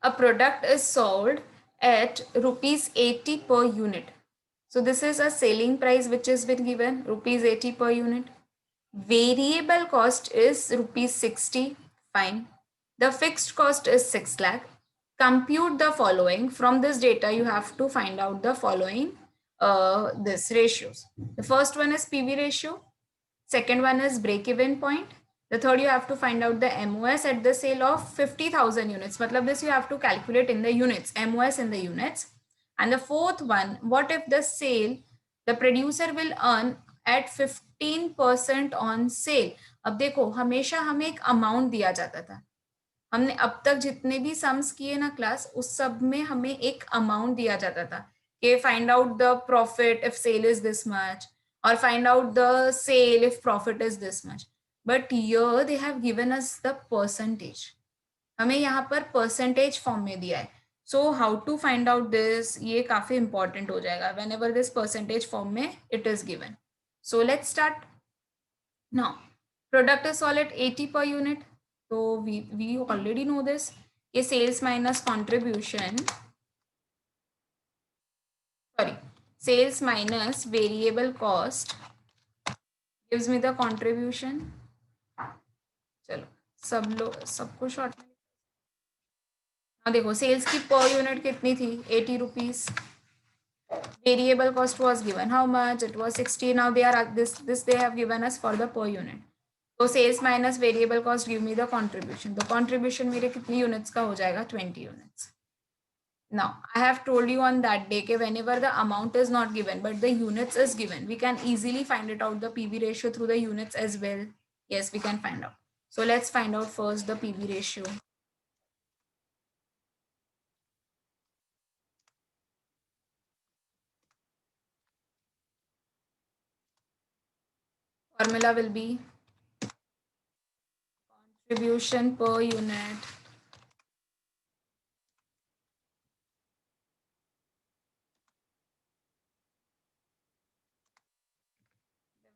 a product is sold at rupees 80 per unit. So this is a selling price which has been given, rupees 80 per unit. Variable cost is rupees 60, fine. The fixed cost is 6 lakh. Compute the following. From this data, you have to find out the following this ratios. The first one is PV ratio. Second one is break-even point. The third, you have to find out the MOS at the sale of 50,000 units. Matlab this you have to calculate in the units, MOS in the units. And the fourth one, what if the sale, the producer will earn at 15% on sale. अब देखो हमेशा हमें एक amount दिया जाता था, हमने अब तक जितने भी सम्स किए ना क्लास, उस सब में हमें एक अमाउंट दिया जाता था कि find out the profit if sale is this much, or find out the sale if profit is this much. But here they have given us the percentage. हमें यहाँ पर percentage form में दिया है. So how to find out this, ये काफी important हो जाएगा whenever this percentage form में it is given. So let's start. Now product is sold at 80 per unit. So we already know this. ये sales minus contribution, sorry, sales minus variable cost gives me the contribution. चलो सबको short में देखो sales की per unit कितनी थी 80 rupees. Variable cost was given how much, it was 60. Now they are this they have given us for the per unit. तो sales minus variable cost give me the contribution. तो contribution मेरे कितनी units का हो जाएगा 20 units. Now I have told you on that day that whenever the amount is not given but the units is given, we can easily find it out the PV ratio through the units as well. Yes, we can find out. So let's find out first the PV ratio. Formula will be contribution per unit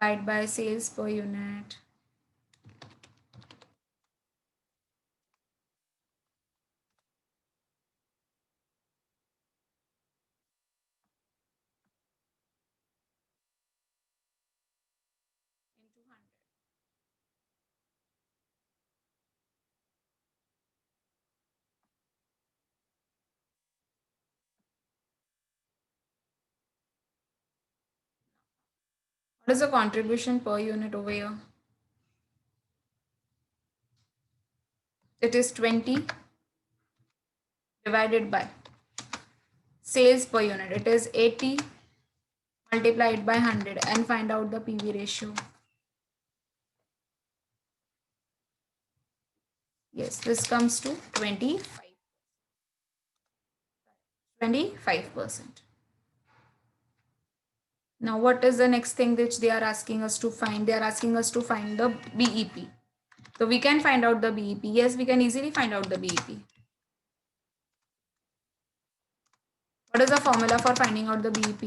divided by sales per unit into 100. What is the contribution per unit over here? It is 20 divided by sales per unit. It is 80 multiplied by 100 and find out the PV ratio. Yes, this comes to 25%. Now what is the next thing which they are asking us to find? They are asking us to find the BEP. So we can find out the BEP. Yes, we can easily find out the BEP. What is the formula for finding out the BEP?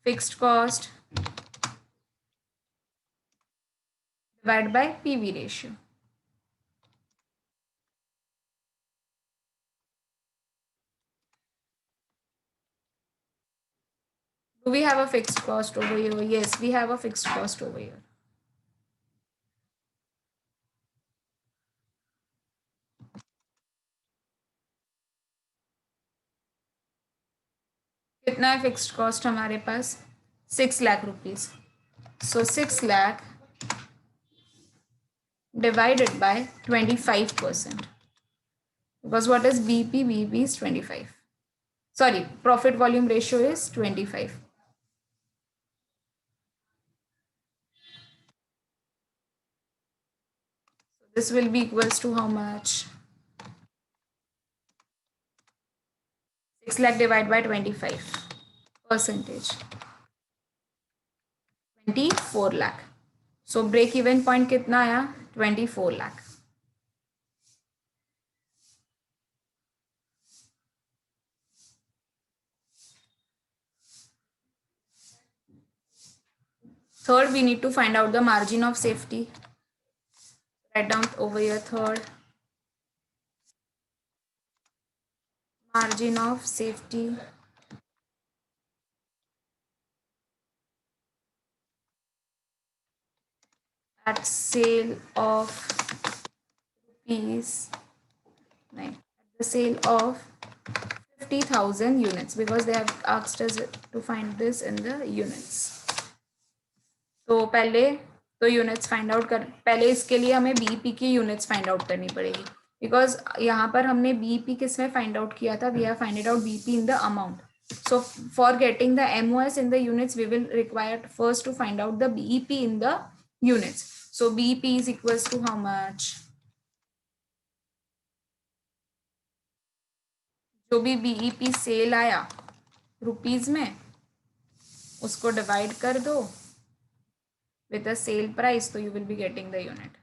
Fixed cost divided by PV ratio. Do we have a fixed cost over here? Yes, we have a fixed cost over here. कितना है fixed cost हमारे पास 6 lakh rupees. So 6 lakh divided by 25%. Because what is BP? BP is 25. Sorry, profit volume ratio is 25. So this will be equals to how much? 6 lakh divided by 25 percentage. 24 lakh. So break even point कितना आया 24 lakh. Third, we need to find out the margin of safety. Write down over here third. margin of safety at sale of rupees, at the sale of 50,000 units, because they have asked us to find this in the units. तो पहले तो units find out कर, पहले इसके लिए हमें BEP की units find out करनी पड़ेगी, बिकॉज यहाँ पर हमने बीईपी किस में फाइंड आउट किया था, we have find out BEP in the amount. So for getting the MOS in the units, we will require first to find out the BEP in the units. So BEP is equals to how much? जो भी BEP cell आया rupees में, उसको divide कर दो with the sale price, so you will be getting the unit.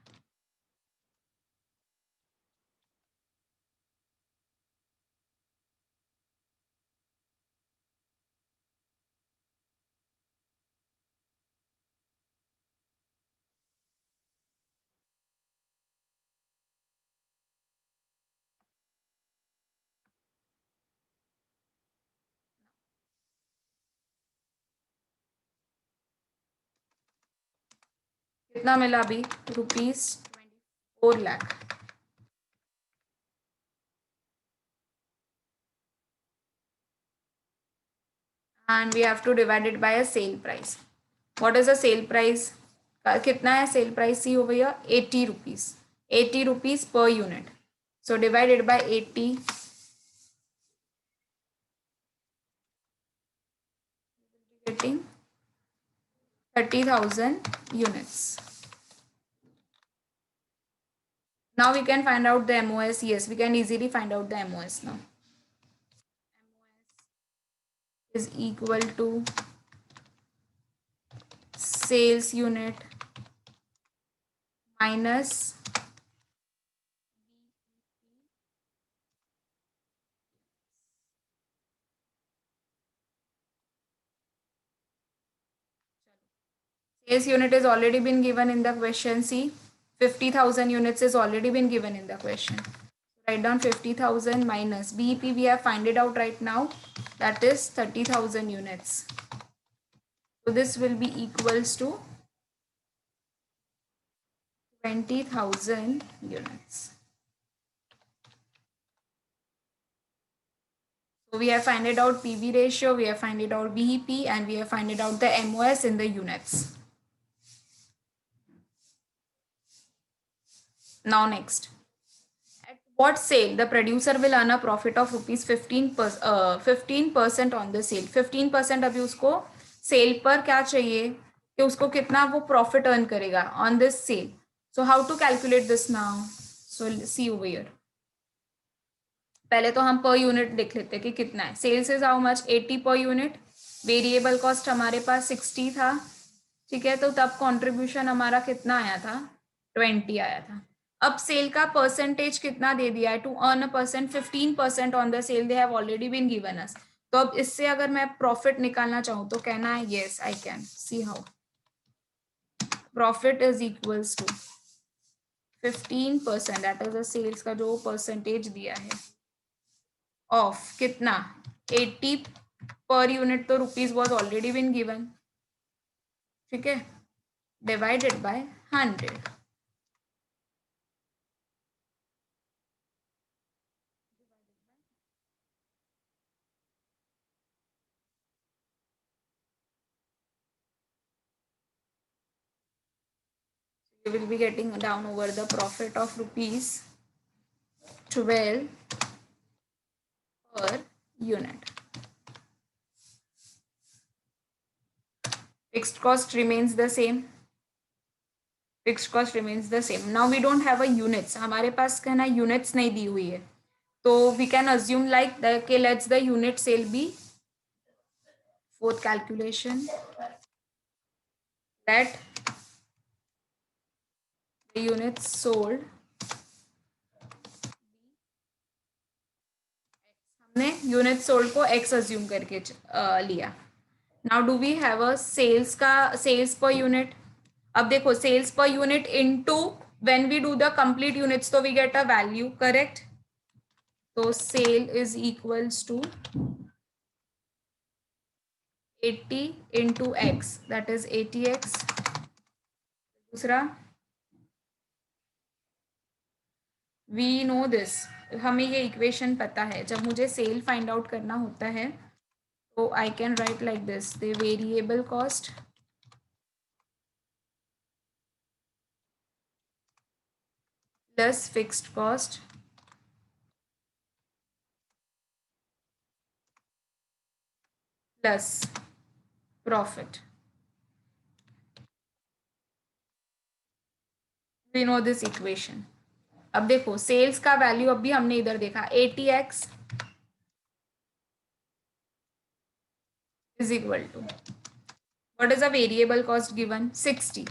कितना मिला अभी? ₹24 lakh. And we have to divide it by a sale price. What is the sale price? कितना है sale price? See over here 80 rupees. 80 rupees per unit. So divided by 80, getting 30,000 units. Now we can find out the MOS. Yes, we can easily find out the MOS now. MOS is equal to sales unit minus sales unit is already been given in the question. See, 50,000 units is already been given in the question. Write down 50,000 minus BEP, we have find it out right now, that is 30,000 units. So this will be equals to 20,000 units. So we have find it out PV ratio, we have find it out BEP, and we have find it out the MOS in the units. Now next, at what sale the producer will earn a profit of rupees 15% on the sale. 15% अभी उसको cell पर क्या चाहिए कि उसको कितना वो profit earn करेगा on this sale. So how to calculate this now? So see over here, पहले तो हम पर यूनिट देख लेते हैं कि कितना है. Sales is how much? 80 पर यूनिट. वेरिएबल कॉस्ट हमारे पास 60 था, ठीक है, तो तब कंट्रीब्यूशन हमारा कितना आया था? 20 आया था. अब सेल का परसेंटेज कितना दे दिया है? To earn a percent 15% on the sale they have already been given us. तो अब इससे अगर मैं प्रॉफिट निकालना चाहूँ तो कहना है yes I can. See how. Profit is equals to 15%, that is the sales का जो परसेंटेज दिया है, ऑफ कितना? 80 पर यूनिट, तो rupees was already been given, ठीक है, divided by 100. You will be getting down over the profit of rupees 12 per unit. Fixed cost remains the same. Fixed cost remains the same. Now we don't have a units. हमारे पास कहना units नहीं दी हुई है, तो we can assume like the okay, let's the unit sale be fourth calculation, that the units sold, हमने units sold को x assume करके लिया. Now do we have a sales का sales per unit? अब देखो sales per unit into when we do the complete units, तो we get a value, correct? तो sale is equals to 80 into x, that is 80x. दूसरा, we know this, हमें ये equation पता है, जब मुझे सेल फाइंड आउट करना होता है तो I can write like this, the variable cost plus fixed cost plus profit. We know this equation. अब देखो सेल्स का वैल्यू अभी हमने इधर देखा 80x is equal to what is a variable cost given 60.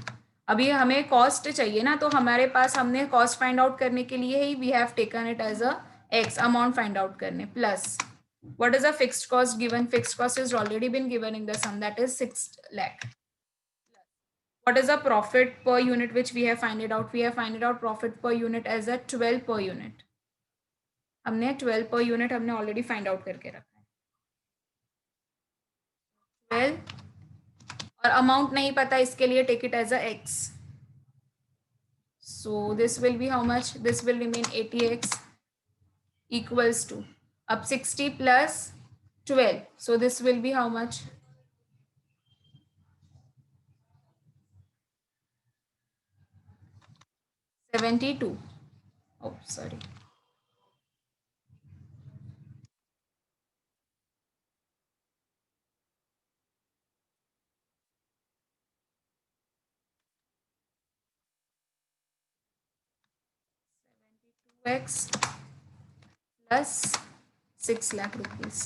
अभी हमें कॉस्ट चाहिए ना, तो हमारे पास हमने कॉस्ट फाइंड आउट करने के लिए ही we have taken it as a X amount find out करने, plus what is a fixed cost given, fixed cost is already been given in the sum, that is 6 lakh. What is the profit per unit which we have find it out, we have find it out profit per unit as a 12 per unit. हमने 12 per unit हमने already find out करके रखा है 12, और amount नहीं पता इसके लिए take it as a x. So this will be how much, this will remain 80x equals to up 60 plus 12, so this will be how much, 72. Oh sorry, x plus 6 lakh rupees.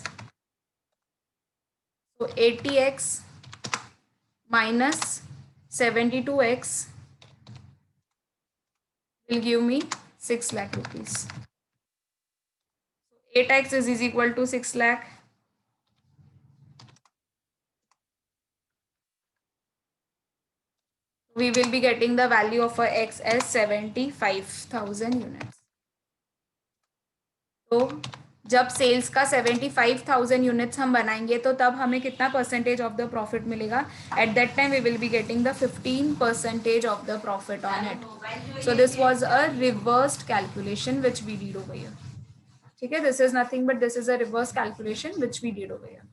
So 80x minus 72x will give me 6 lakh rupees. 8x is equal to 6 lakh. We will be getting the value of our x as 75,000 units. तो जब sales का 75,000 units हम बनाएंगे तो तब हमें कितना percentage of the profit मिलेगा, at that time we will be getting the 15% of the profit on it. So this was a reversed calculation which we did over here. ठीक है, this is nothing but this is a reverse calculation which we did over here.